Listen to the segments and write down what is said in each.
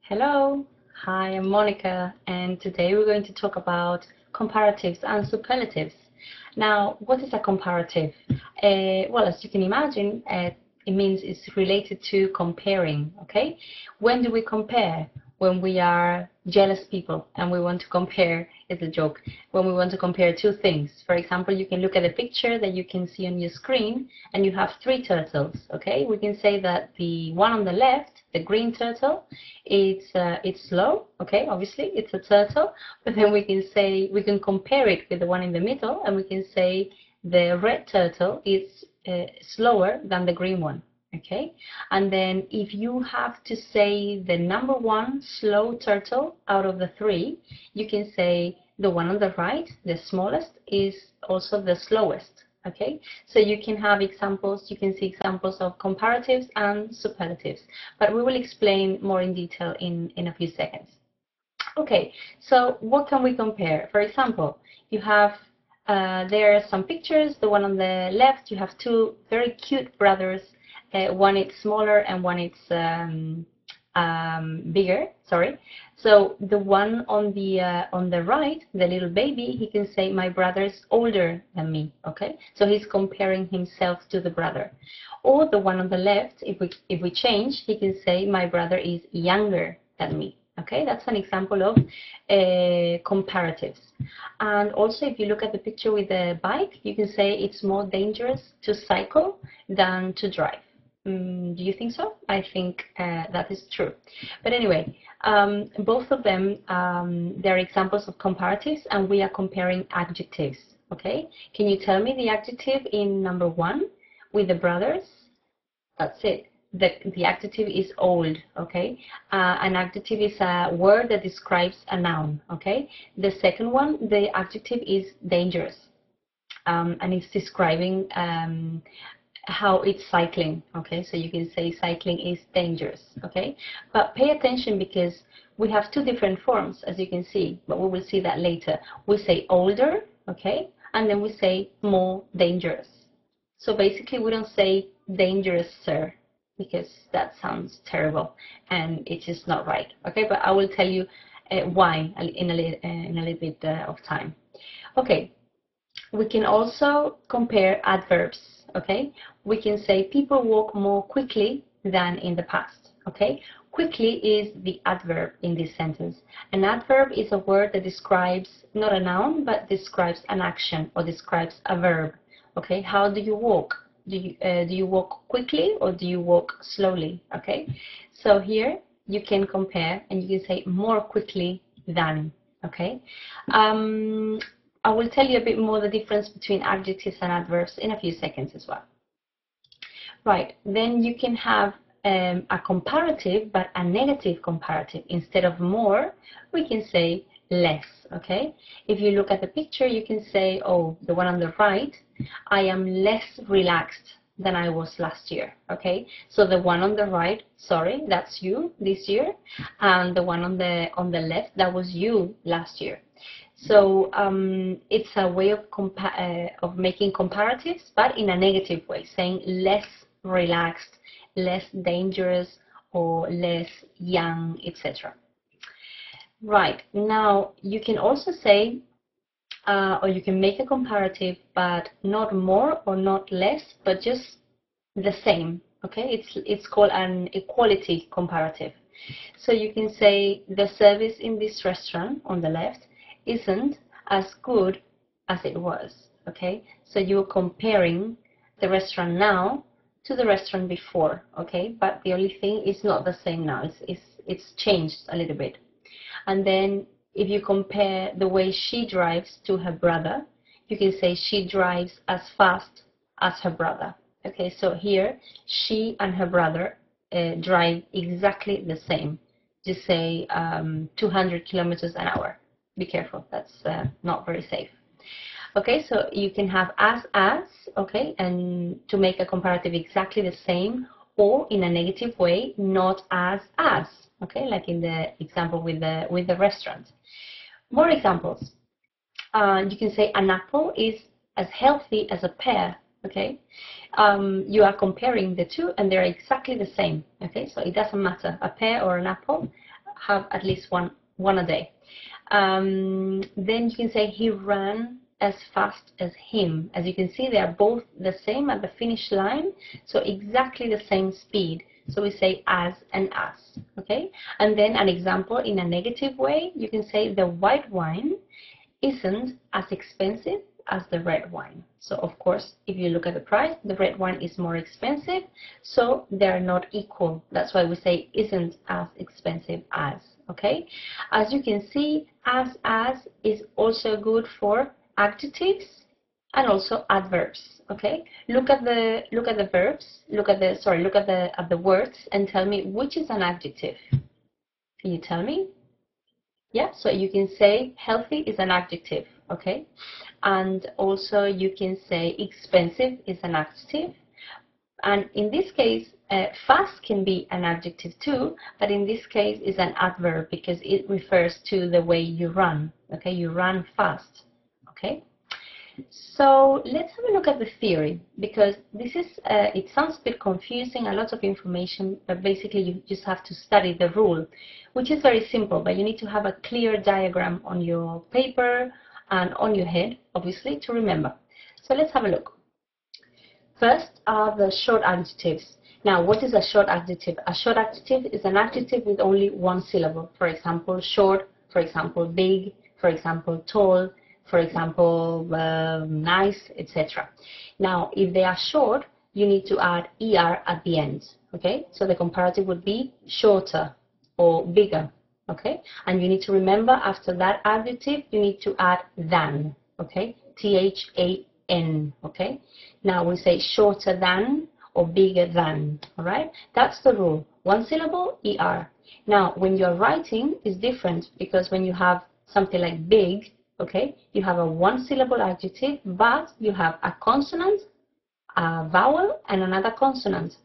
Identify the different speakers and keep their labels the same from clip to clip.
Speaker 1: Hello, hi, I'm Monica, and today we're going to talk about comparatives and superlatives. Now, what is a comparative? Well, as you can imagine, it means it's related to comparing, okay? When do we compare? When we are jealous people and we want to compare, it's a joke, when we want to compare two things. For example, you can look at a picture that you can see on your screen and you have three turtles, okay? We can say that the one on the left, the green turtle, it's slow, okay? Obviously, it's a turtle, but then we can compare it with the one in the middle and we can say the red turtle is slower than the green one. Okay, and then if you have to say the number one slow turtle out of the three, you can say the one on the right, the smallest, is also the slowest. Okay, so you can have examples, you can see examples of comparatives and superlatives, but we will explain more in detail in a few seconds. Okay, so what can we compare? For example, you have there are some pictures. The one on the left, you have two very cute brothers. One is smaller and one is bigger. Sorry. So the one on the right, the little baby, he can say my brother is older than me. Okay. So he's comparing himself to the brother. Or the one on the left, if we change, he can say my brother is younger than me. Okay, that's an example of comparatives. And also, if you look at the picture with the bike, you can say it's more dangerous to cycle than to drive. Do you think so? I think that is true. But anyway, both of them, they're examples of comparatives, and we are comparing adjectives. Okay, can you tell me the adjective in number one with the brothers? That's it. The adjective is old, okay? An adjective is a word that describes a noun, okay? The second one, the adjective is dangerous, and it's describing how it's cycling, okay? So you can say cycling is dangerous, okay? But pay attention because we have two different forms, as you can see, but we will see that later. We say older, okay? And then we say more dangerous. So basically, we don't say dangerous, sir, because that sounds terrible and it's just not right. Okay, but I will tell you why in a little bit of time. Okay, we can also compare adverbs. Okay, we can say people walk more quickly than in the past. Okay, quickly is the adverb in this sentence. An adverb is a word that describes not a noun but describes an action or describes a verb. Okay, how do you walk? Do you walk quickly or do you walk slowly? Okay, so here you can compare and you can say more quickly than. Okay, I will tell you a bit more the difference between adjectives and adverbs in a few seconds as well. Right, then you can have a comparative, but a negative comparative. Instead of more, we can say less. Okay, if you look at the picture, you can say, oh, the one on the right, I am less relaxed than I was last year. Okay, so the one on the right, sorry, that's you this year, and the one on the left, that was you last year. So it's a way of making comparatives, but in a negative way, saying less relaxed, less dangerous, or less young, etc. Right, now you can also say, or you can make a comparative, but not more or not less, but just the same. Okay, it's called an equality comparative. So you can say the service in this restaurant on the left isn't as good as it was. Okay, so you're comparing the restaurant now to the restaurant before. Okay, but the only thing is not the same now. It's changed a little bit. And then if you compare the way she drives to her brother, you can say she drives as fast as her brother. Okay, so here she and her brother drive exactly the same. Just say 200 kilometers an hour. Be careful, that's not very safe. Okay, so you can have as, okay, and to make a comparative exactly the same, or in a negative way, not as, okay, like in the example with the restaurant. More examples. You can say an apple is as healthy as a pear. Okay, you are comparing the two, and they're exactly the same. Okay, so it doesn't matter a pear or an apple. have at least one a day. Then you can say he ran as fast as him. As you can see, they are both the same at the finish line, so exactly the same speed. So we say as and as, okay? And then an example in a negative way, you can say the white wine isn't as expensive as the red wine. So of course, if you look at the price, the red wine is more expensive, so they're not equal. That's why we say isn't as expensive as, okay? As you can see, as is also good for adjectives and also adverbs, okay? Look at the verbs, look at the words and tell me which is an adjective. Can you tell me? Yeah, so you can say healthy is an adjective, okay? And also you can say expensive is an adjective. And in this case, fast can be an adjective too, but in this case is an adverb because it refers to the way you run, okay? You run fast, okay? So let's have a look at the theory, because this is, it sounds a bit confusing, a lot of information, but basically you just have to study the rule, which is very simple, but you need to have a clear diagram on your paper and on your head, obviously, to remember. So let's have a look. First are the short adjectives. Now, what is a short adjective? A short adjective is an adjective with only one syllable. For example, short, for example, big, for example, tall, for example, nice, etc. Now, if they are short, you need to add er at the end, okay? So the comparative would be shorter or bigger, okay? And you need to remember after that adjective, you need to add than, okay? T-H-A-N, okay? Now we say shorter than or bigger than, all right? That's the rule. One syllable, er. Now, when you're writing, it's different because when you have something like big, okay, you have a one-syllable adjective, but you have a consonant, a vowel, and another consonant.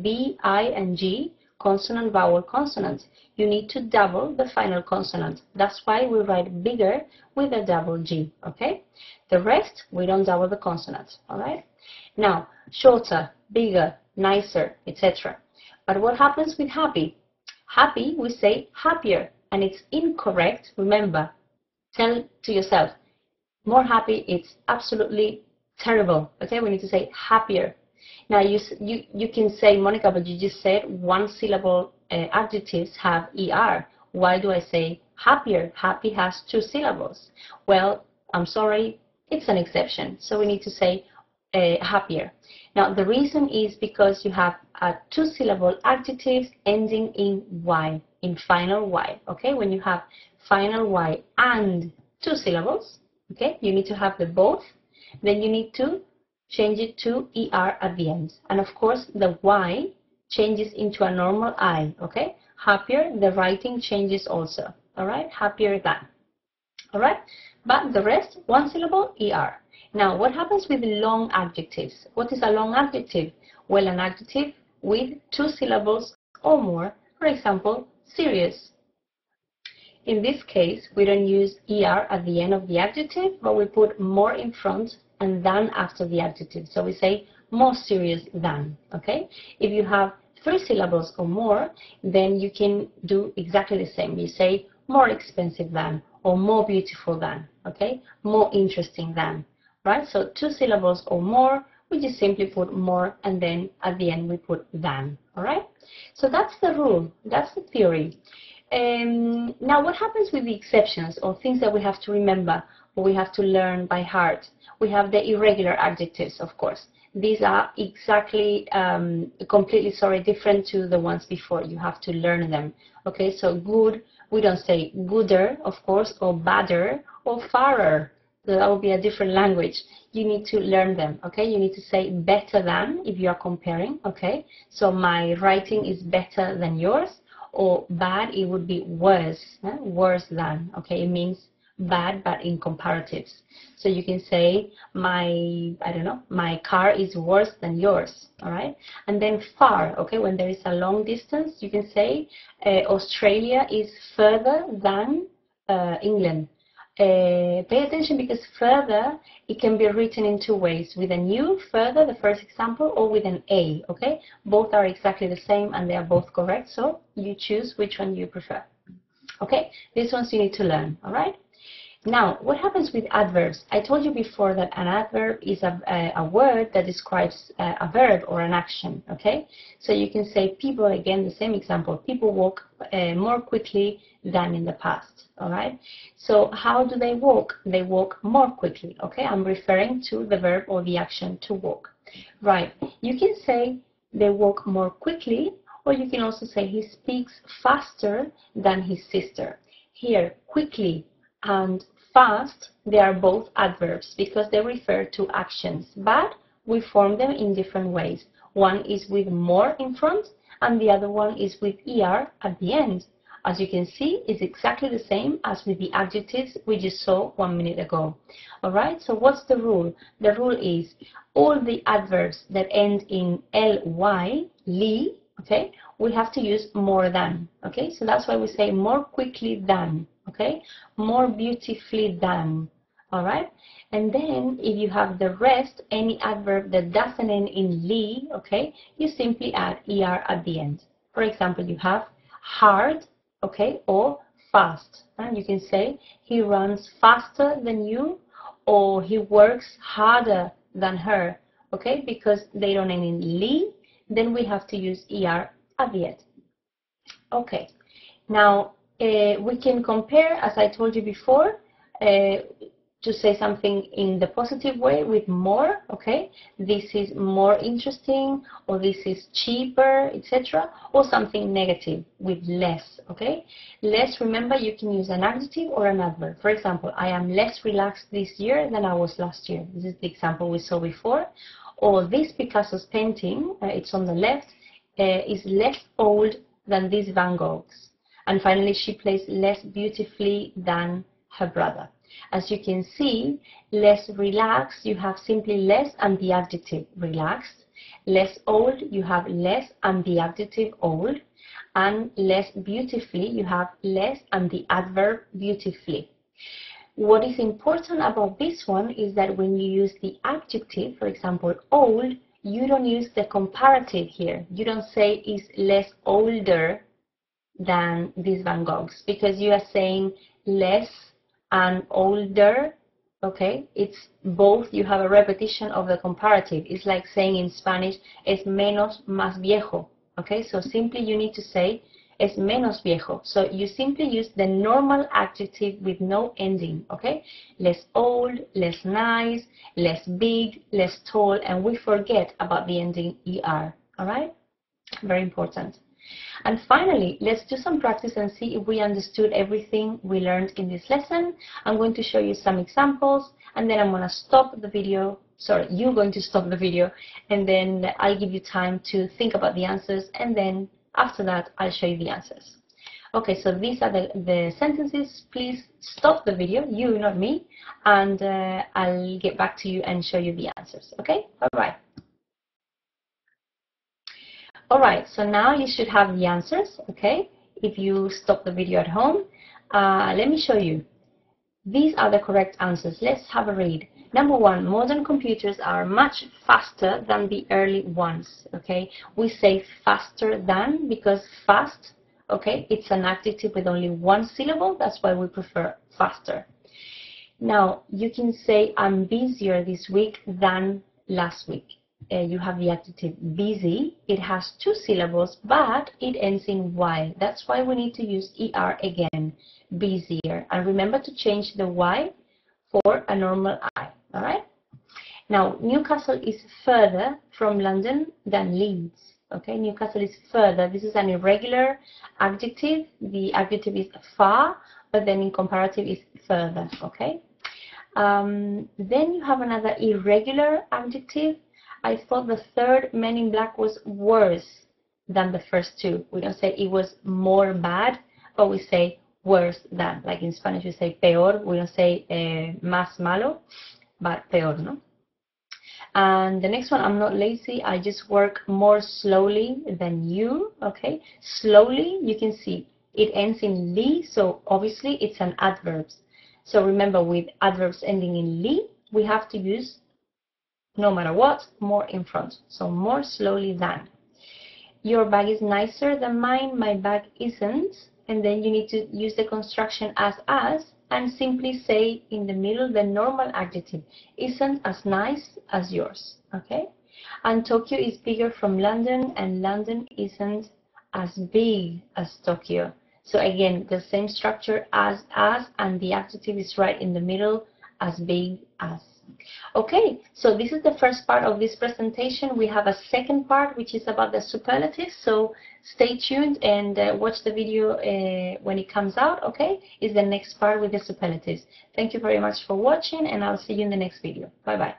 Speaker 1: B, I, and G, consonant, vowel, consonant. You need to double the final consonant. That's why we write bigger with a double G, okay? The rest, we don't double the consonant, all right? Now, shorter, bigger, nicer, etc. But what happens with happy? Happy, we say happier, and it's incorrect, remember. Tell to yourself, more happy, it's absolutely terrible, okay? We need to say happier. Now, you can say, Monica, but you just said one-syllable adjectives have er. Why do I say happier? Happy has two syllables. Well, I'm sorry, it's an exception. So we need to say happier. Now, the reason is because you have two-syllable adjectives ending in y, in final y, okay? When you have final y and two syllables, okay, you need to have the both, then you need to change it to er at the end. And of course, the y changes into a normal I, okay? Happier, the writing changes also, all right? Happier than, all right? But the rest, one syllable, er. Now, what happens with long adjectives? What is a long adjective? Well, an adjective with two syllables or more, for example, serious. In this case, we don't use er at the end of the adjective, but we put more in front and than after the adjective. So we say more serious than, okay? If you have three syllables or more, then you can do exactly the same. You say more expensive than or more beautiful than, okay? More interesting than, right? So two syllables or more, we just simply put more and then at the end we put than, all right? So that's the rule, that's the theory. Now, what happens with the exceptions or things that we have to remember or we have to learn by heart? We have the irregular adjectives, of course. These are exactly, completely, different to the ones before. You have to learn them. Okay, so good, we don't say gooder, of course, or badder, or farer. That will be a different language. You need to learn them, okay? You need to say better than if you are comparing, okay? So my writing is better than yours. Or bad, it would be worse, worse than, okay? It means bad, but in comparatives. So you can say, my car is worse than yours, all right? And then far, okay? When there is a long distance, you can say, Australia is further than England. Pay attention because further, it can be written in two ways, with an U, further, the first example, or with an A, okay? Both are exactly the same and they are both correct, so you choose which one you prefer. Okay, these ones you need to learn, all right? Now, what happens with adverbs? I told you before that an adverb is a word that describes a verb or an action, okay? So you can say people, again, the same example, people walk more quickly than in the past, all right? So how do they walk? They walk more quickly, okay? I'm referring to the verb or the action to walk. Right, you can say they walk more quickly, or you can also say he speaks faster than his sister. Here, quickly and fast, they are both adverbs because they refer to actions, but we form them in different ways. One is with more in front, and the other one is with er at the end. As you can see, it's exactly the same as with the adjectives we just saw 1 minute ago. All right, so what's the rule? The rule is all the adverbs that end in ly, li, okay, we have to use more than, okay? So that's why we say more quickly than, okay? More beautifully than, all right? And then if you have the rest, any adverb that doesn't end in li, okay, you simply add er at the end. For example, you have hard, okay, or fast. And you can say he runs faster than you, or he works harder than her, okay, because they don't end in li, then we have to use er at the end. Okay, now we can compare, as I told you before, to say something in the positive way with more, okay? This is more interesting, or this is cheaper, etc. Or something negative with less, okay? Less, remember, you can use an adjective or an adverb. For example, I am less relaxed this year than I was last year. This is the example we saw before. Or this Picasso's painting, it's on the left, is less old than these Van Goghs. And finally, she plays less beautifully than her brother. As you can see, less relaxed, you have simply less and the adjective relaxed. Less old, you have less and the adjective old. And less beautifully, you have less and the adverb beautifully. What is important about this one is that when you use the adjective, for example, old, you don't use the comparative here. You don't say is less older than these Van Goghs, because you are saying less and older, okay? It's both, you have a repetition of the comparative. It's like saying in Spanish, es menos más viejo, okay? So simply you need to say es menos viejo. So you simply use the normal adjective with no ending, okay? Less old, less nice, less big, less tall, and we forget about the ending er, all right? Very important. And finally, let's do some practice and see if we understood everything we learned in this lesson. I'm going to show you some examples, and then I'm going to stop the video. Sorry, you're going to stop the video, and then I'll give you time to think about the answers, and then after that, I'll show you the answers. Okay, so these are the sentences. Please stop the video, you, not me, and I'll get back to you and show you the answers. Okay, bye-bye. All right, so now you should have the answers, okay? If you stop the video at home, let me show you. These are the correct answers. Let's have a read. Number one, modern computers are much faster than the early ones, okay? We say faster than because fast, okay, it's an adjective with only one syllable. That's why we prefer faster. Now, you can say I'm busier this week than last week. You have the adjective busy. It has two syllables, but it ends in y. That's why we need to use er again, busier. And remember to change the y for a normal I, all right? Now, Newcastle is further from London than Leeds, okay? Newcastle is further. This is an irregular adjective. The adjective is far, but then in comparative is further, okay? Then you have another irregular adjective. I thought the third Men in Black was worse than the first two. We don't say it was more bad, but we say worse than. Like in Spanish, we say peor. We don't say más malo, but peor, no? And the next one, I'm not lazy. I just work more slowly than you, okay? Slowly, you can see it ends in li, so obviously it's an adverb. So remember, with adverbs ending in li, we have to use, no matter what, more in front. So more slowly than. Your bag is nicer than mine. My bag isn't. and then you need to use the construction as, and simply say in the middle the normal adjective. Isn't as nice as yours, okay? And Tokyo is bigger from London, and London isn't as big as Tokyo. So again, the same structure as, and the adjective is right in the middle, as big as. Okay, so this is the first part of this presentation. We have a second part which is about the superlatives, so stay tuned and watch the video when it comes out, okay? Is the next part with the superlatives. Thank you very much for watching, and I'll see you in the next video. Bye bye.